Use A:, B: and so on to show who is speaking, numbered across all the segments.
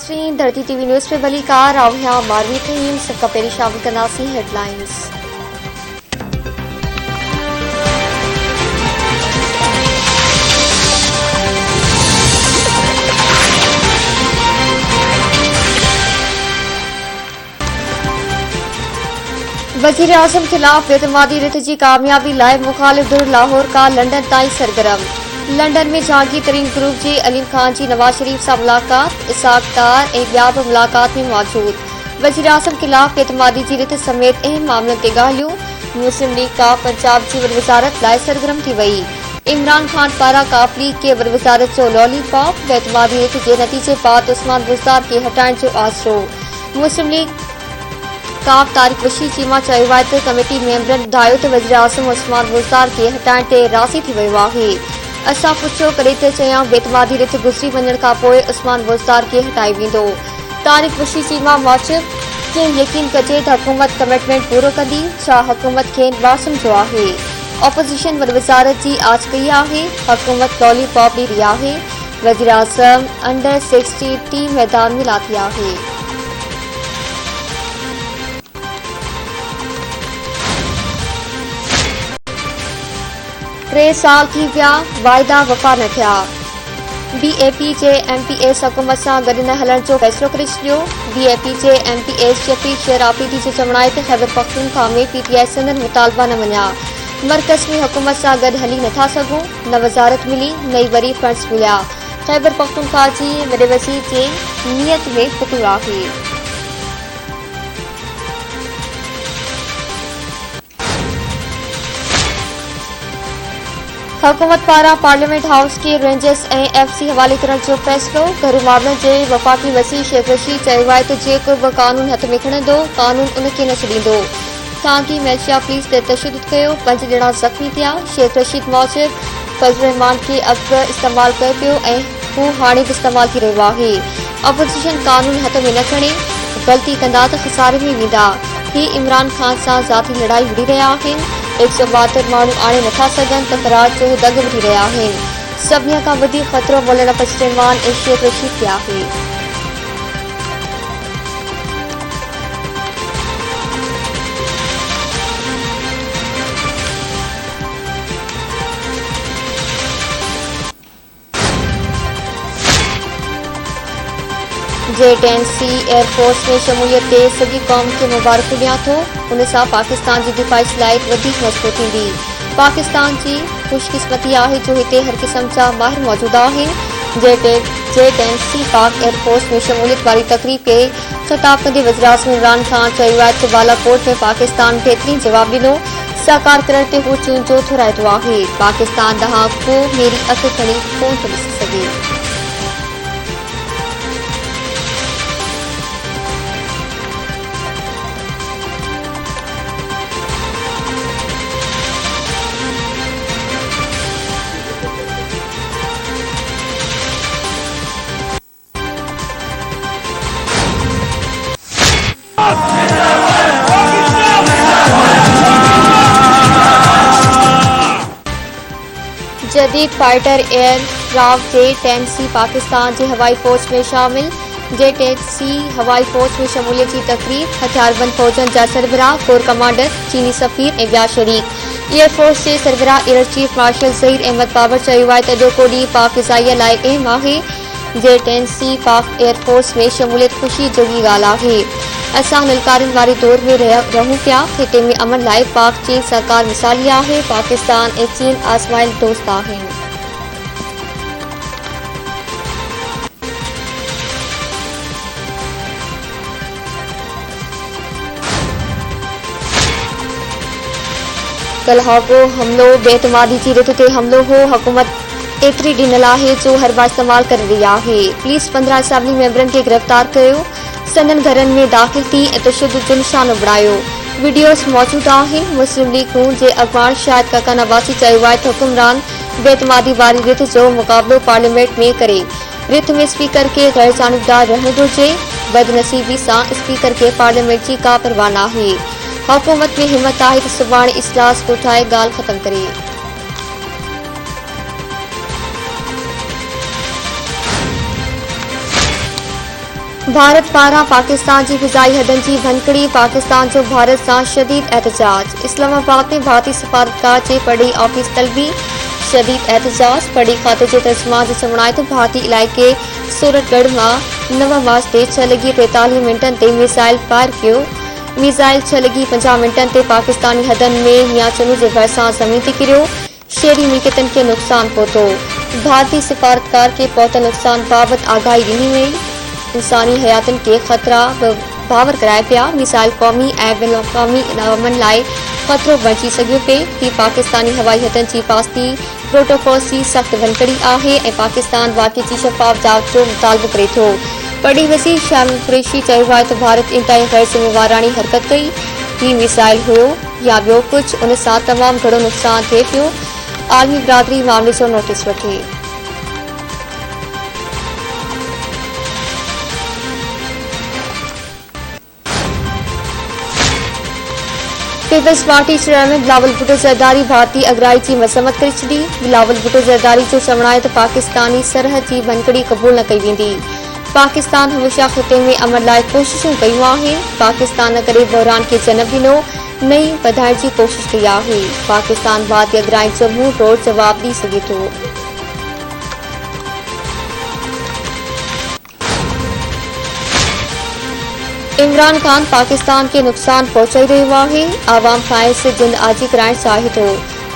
A: नाज़रीन, धरती TV news पे बली कार आविया मारवी तहीम सबका पेरी शामिल करनासी हेडलाइंस। वज़ीर आज़म खिलाफ एतमादी रिथ की कामयाबी लाए मुखालिफ दुर लाहौर का लंडन ताईं सरगर्म। लंडन में जहांगीर तरीन ग्रुप जी अलीम खान जी नवाज शरीफ से मुलाकात, इसाक डार ऐं ॿिया बि मुलाकात में मौजूद। वज़ीर आज़म खिलाफ एतमादी जी रिथ समेत अहम मामलों ते ॻाल्हियूं। मुस्लिम लीग का पंजाब जी वर वज़ारत लाए सरगर्म थी वई। इमरान खान पारा काफ लीग के वर वज़ारत जो लॉलीपॉप। एतमादी रिथ जे नतीजे बाद उस्मान बुज़दार के हटाइण जो आसरो। मुस्लिम लीग काफ तारिक वशी चीमा चयो आहे त कमेटी मेंबरनि ॿुधायो त वज़ीर आज़म उस्मान बुज़दार के हटाइण ते राज़ी थी वियो आहे। असां पुछियो कॾहिं त चयां बेतमादी रिथ गुज़री वञण खां पोइ उस्मान बुज़दार के हटाई वेंदो। तारिक वशी चीमा मूजिब कीअं यकीन कजे त हुकूमत कमिटमेंट पूरो कंदी। छा हुकूमत खे ॿा सम्झो आहे। ऑपोज़िशन वर वज़ारत जी आच कई आहे। हुकूमत लॉलीपॉप ॾई रही आहे। वज़ीर आज़म अंडर 60 टीम मैदान में लाथी आहे। 3 साल थी विया, वाइदा वफ़ा न थिया। बीएपी जे एमपीएस हुकूमत सां गॾु न हलण जो फ़ैसिलो करे छॾियो। बीएपी जे एमपीएस शफीक शेर आफरीदी जो चवणु आहे त ख़ैबर पख्तूनख्वा में पीटीआई संदन मुतालबा न मञिया। मर्कज़ में हुकूमत सां गॾु हली नथा सघूं। न वज़ारत मिली, न ई वरी फंड्स मिलिया। ख़ैबर पख्तूनख्वा जी वॾे वज़ीर जे नियत में फितूर आहे। हुकूमत पारा पार्लियामेंट हाउस के रेंजर्स ऐं एफसी हवाले करण जो फ़ैसिलो। घरू मामलनि जे वफ़ाक़ी वज़ीर शेख रशीद चयो आहे त जेको बि क़ानून हथ में खणंदो, क़ानून उनखे न छॾींदो। खांगी मलेशिया पुलिस ते तशद्दुद कयो, 5 ॼणा ज़ख़्मी थिया। शेख रशीद मूजिब फज़लुर रहमान खे अॻु इस्तेमालु कयो पियो ऐं हू हाणे बि इस्तेमालु थी रहियो आहे। ऑपोज़िशन क़ानून हथ में न खणे, ग़लती कंदा त ख़सारे में वेंदा। ही इमरान खान सां ज़ाती लड़ाई विड़ी रहिया आहिनि। 172 माण्हू आणे नथा सघनि त फ़रार जो दग वठी रहिया आहिनि। सभिनी खां वधीक ख़तरो मौलाना फज़लुर रहमान ऐं शेख रशीद खे आहे। J-10C एयरफोर्स में शमूलियत ते सॼी क़ौम खे मुबारक ॾियां थो। उन सां पाकिस्तान जी दिफ़ाई सलाहियत वधीक मज़बूत थींदी। पाकिस्तान जी ख़ुशकिस्मती आहे जो हिते हर क़िस्म जा माहिर मौजूद आहिनि। J-10C पाक एयरफोर्स में शमूलियत वारी तक़रीब खे ख़िताब कंदे वज़ीर आज़म इमरान खान चयो आहे त बालाकोट में पाकिस्तान बहितरीन जवाब ॾिनो। साकार करण ते हू चीन जो थोराइतो आहे। पाकिस्तान ॾांहुं को मेरी अख खणी कोन थो ॾिसी सघे। जदीद फाइटर एयरक्राफ्ट J-10C पाकिस्तान जे हवाई फ़ौज में शामिल। J-10C हवाई फ़ौज में शमूलियत जी तक़रीब। हथियारबंद फ़ौजनि जा सरबराह, कोर कमांडर, चीनी सफ़ीर ऐं ॿिया शरीक। एयरफोर्स जे सरबराह air chief marshal Zaheer Ahmed Babar चयो आहे त अॼोको ॾींहुं पाक फ़िज़ाइया लाइ अहम आहे। J-10C पाक एयरफोर्स में शमूलियत ख़ुशी जोगी ॻाल्हि आहे। असां ललकारनि वारे दौर में रहूं पिया। हिते में अमन लाइ पाक चीन सरकार मिसाली आहे। पाकिस्तान ऐं चीन आज़माइल दोस्त आहिनि। कल्हाको हमलो बेतमादी जी रिथ ते हमलो हो। हुकूमत एतिरी ॾिनल आहे जो हर बार इस्तेमाल करे रही आहे। पुलिस 15 असेंबली मेंबरनि खे गिरफ़्तार कयो। संदन घरनि में दाख़िल थी ऐं तशद्दुद जो निशानो बणायो। वीडियोस मौजूद आहिनि। मुस्लिम लीग नून जे अॻवान शाहिद काका नवाज़ी चयो आहे त हुक्मरान बेतमादी वारी रिथ जो मुक़ाबिलो पार्लियामेंट में करे। रिथ में स्पीकर खे गैर जानिबदार रहण घुरिजे। बदनसीबी सां स्पीकर खे पार्लियामेंट जी का परवाह नाहे। हुकूमत में हिम्मत आहे त सुभाणे इजलास कोठाए ॻाल्हि ख़तमु करे। भारत पारां पाकिस्तान की फिजाई हदन की भनकड़ी, पाकिस्तान जो भारत से शदीद एहतजाज। इस्लामाबाद में भारतीय सफारतकार के पड़ी ऑफिस तलबी, शदीद एहतजाज। पड़ी खाते के तर्जमान जो चवण तो भारतीय इलाके सूरतगढ़ में 9 मार्च से 6:43 मिनटन ते मिसाइल फायर किया। मिसाइल 6:50 मिनटन ते पाकिस्तानी हदन में मियाचनू के भरसा जमीन ते किरियो। शहरी मिल्कियतन के नुकसान पहुतो। भारतीय सफारतकार के पहुतल नुकसान बाबत आगाही दी वही। इंसानी हयातन के खतरा बावर कराए पिया। मिसाइल कौमी ऐं बिन अक़वामी अमन लाइ खतरो बणिजी सघियो पे। ही पाकिस्तानी हवाई हदन की पास्ती प्रोटोकॉल की सख्त भनकड़ी आहे ऐं पाकिस्तान वाक़े की शफ़ाफ़ जांच जो मुतालबो करे थो। बड़ी वसी शामिल कुरैशी चयो आहे तो भारत इंतहाई गैर ज़िम्मेवारानी हरकत कई। ही मिसाइल हुयो या ॿियो कुछ, उन सां तमामु घणो नुक़सान थिए पियो। आलमी बिरादरी मामले जो नोटिस वठे। Peoples Party chairman Bilawal Bhutto Zardari भारतीय अगराई की मज़म्मत करे छॾी। बिलावल भुट्टो ज़रदारी जो चवण आहे तो पाकिस्तानी सरहद की भनकड़ी क़बूल न कई वेंदी। पाकिस्तान हमेशा ख़िते में अमन लाइ कोशिशूं कयूं आहिनि। पाकिस्तान न करे बहरान के जनम ॾिनो, नई वधाइण की कोशिश कई आहे। पाकिस्तान भारतीय अगराई जो मुंहुं तोड़ जवाब ॾेई सघे थो। इमरान खान पाकिस्तान के नुकसान पहुंचाई रहियो आहे। आवाम फाइज जिंद आजी कराइण चाहे थो।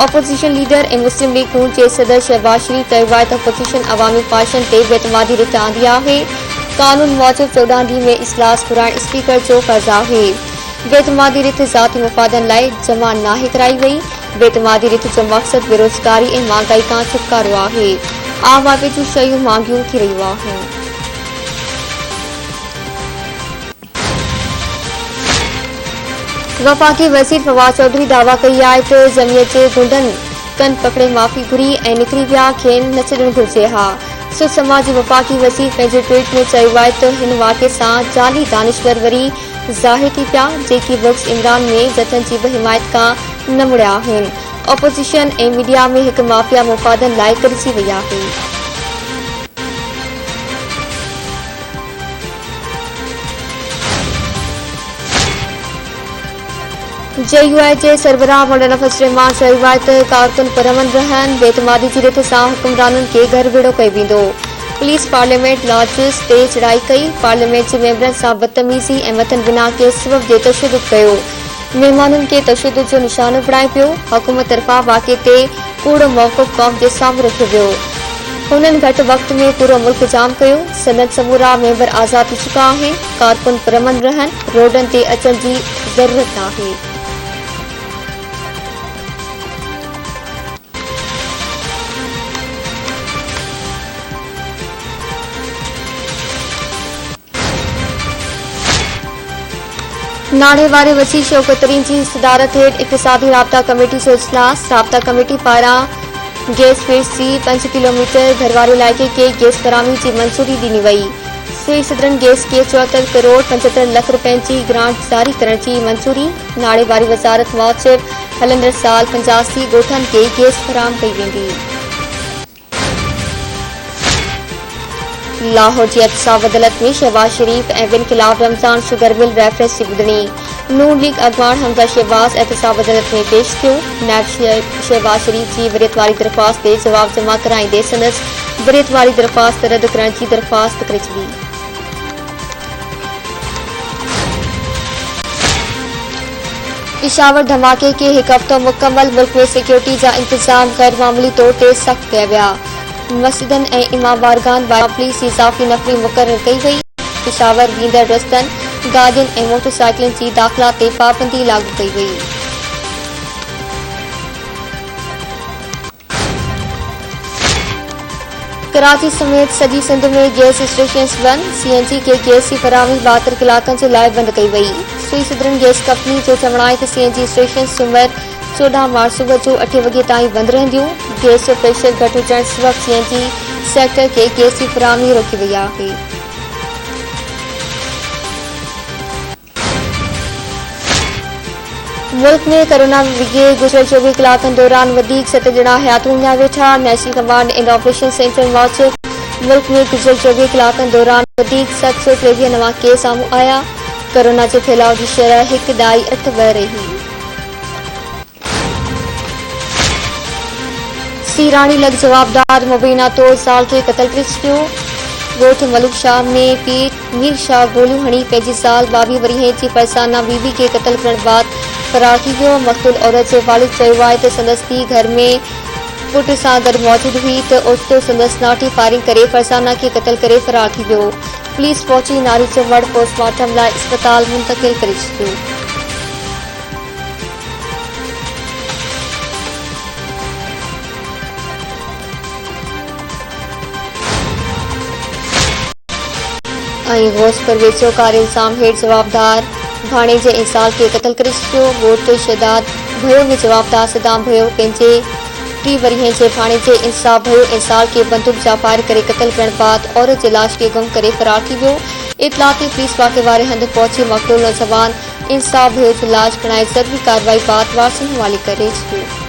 A: ऑपोजिशन लीडर ऐं मुस्लिम लीग नून के सदर शहबाज शरीफ चयो आहे त ऑपोजिशन अवामी ख्वाहिशन ते बेतमादी रिथ आंदी आहे। कानून मूजिब 14 ॾींहं में इजलास घुराइण स्पीकर जो फर्ज़ आहे। बेतमादी रिथ ज़ाती मुफ़ादन लाइ जमा नाहे कराई वई। बेतमादी रिथ जो मक़सद बेरोज़गारी ऐं महांगाई खां छुटकारो आहे। आम आदमी जूं शयूं महांगियूं थी रहियूं आहिनि। वफ़ाक़ी वज़ीर फवाद चौधरी दावा कई आहे त जमीयत जे गुंडनि कन पकड़े माफ़ी घुरी ऐं निकिरी विया खेनि न छॾणु घुरिजे हा। सुध समाजी वफ़ाक़ी वज़ीर पंहिंजे ट्वीट में चयो आहे त हिन वाक़े सां जाली दानिश्वर वरी ज़ाहिर थी पिया जेकी वक्स इमरान में जथनि जी बि हिमायत खां न मुड़िया आहिनि। ऑपोजिशन ऐं मीडिया में हिकु माफ़िया मुफ़ादन लाइ गॾिजी वई आहे। JUI जे सरबराह मौलाना फजल रहमान चयो आहे त कारकुन परमन रहनि। बेतमादी जी रिथ सां हुक्मराननि खे घर वेड़ो कयो वेंदो। पुलिस पार्लियामेंट लॉन्चर्स ते चढ़ाई कई। पार्लियामेंट जे मेंबरनि सां बदतमीज़ी ऐं मथन बिना के सबब जे तशद्दुद कयो। महिमाननि खे तशद्दुद जो निशानो बणाए पियो। हुकूमत तरफ़ां वाक़े ते कूड़ो मौक़िफ़ क़ौम जे साम्हूं रखियो वियो। हुननि घटि वक़्त में पूरो मुल्क जाम कयो। सनद समूरा मेंबर आज़ाद थी चुका आहिनि। कारकुन परमन रहनि। रोडनि ते अचण जी ज़रूरत आहे। नाणे वारे वसी शौकत तरीन की सदारत हेठ इक़्तिसादी राब्ता कमेटी जो इजलास। राब्ता कमेटी पारां गैस फीड्स की 5 किलोमीटर घरवारे इलाइक़े के गैस फराहमी की मंजूरी ॾिनी वई। सुई सदरन गैस के 74 करोड़ 75 लख रुपयनि की ग्रांट जारी करण की मंजूरी। नाणे वारी वज़ारत मूजिब हलंदड़ साल 85 ॻोठनि के गैस फराहम कई वेंदी। लाहौर की एहतसाब अदालत में शहबाज शरीफ ऐं बिन खिलाफ रमज़ान शुगर मिल रेफरेंस की ॿुधणी। नून लीग अॻवान हमज़ा शहबाज एहतसाब अदालत में पेश थियो। नायब शहबाज शरीफ की वरीयत वारी दरख़्वास्त ते जवाब जमा कराईंदे संदसि वरीयत वारी दरख़्वास्त रद्द करण की दरख़्वास्त करे छॾी। पेशावर धमाके के एक हफ़्तो मुकम्मल। मुल्क में सिक्योरिटी जा इंतजाम गैर मामूली तौर ते सख्त कया विया। मस्जिदन ऐं इमाम बारगाहन वारा पुलिस इज़ाफ़ी नफ़री मुक़रर कई वई। पेशावर वेंदड़ रस्तनि गाॾियुनि ऐं मोटरसाइकिलनि जी दाख़िला ते पाबंदी लागू कई वई। कराची समेत सॼी सिंध में गैस स्टेशन्स बंद। CNG के गैस की फराहमी 72 कलाकनि जे लाइ बंदि कई वई। सुई सदरन गैस कंपनी जो चवण आहे त CNG स्टेशन्स सूमर 14 मार्च सुबुह जो 8 वॻे ताईं बंदि रहंदियूं। गैस जो प्रेशर घटि हुजण सबबि CNG सेक्टर के गैस की फराहमी रोकी वई आहे। मुल्क में कोरोना विघे गुज़िरियल 24 कलाकनि दौरान वधीक 7 ॼणा हयातूं विञाए वेठा। National command and operation centre Mujib मुल्क में गुज़िरियल 24 कलाकनि दौरान 753 नवां केस साम्हूं आया। कोरोना के फैलाव की शरह 1.8 रही। सीरानी लग जवाबदार मुबीना तौर साल के कतल करे छॾियो। ॻोठ मलूक शाह में पीर मीर शाह गोलियूं हणी पंहिंजी साल 22 वरीह जी फरसाना बीबी के कतल करण बाद फरार थी वियो। मक़तूल औरत जे वालिद चयो आहे त संदसि धीउ घर में पुट सां गॾु मौजूद हुई त ओचितो संदसि नाठी फायरिंग करे फरसाना के कतल करे फरार थी वियो। पुलिस पहुची नारी चवड़ पोस्टमार्टम लाइ अस्पताल मुंतक़िल करे छॾियो। गौस पर वेचो कार इल्ज़ाम हेठ जवाबदार भाणे जे इंसाल के कतल करे छॾियो। ॻोठ शहदाद भयो में जवाबदार सदाम भयो पंहिंजे 3 वरीह जे भाणे जे इंसाफ भयो इंसाल के बंदूक जा फायर करे कतल करण बाद औरत जे लाश के गुम करे फरार थी वियो। इतलाती पुलिस वाक़े वारे हंध पहुची मक़तूल नौजवान इंसाफ भयो जो लाश खणाए ज़रूरी कार्रवाई बाद वारसनि हवाले करे छॾियो।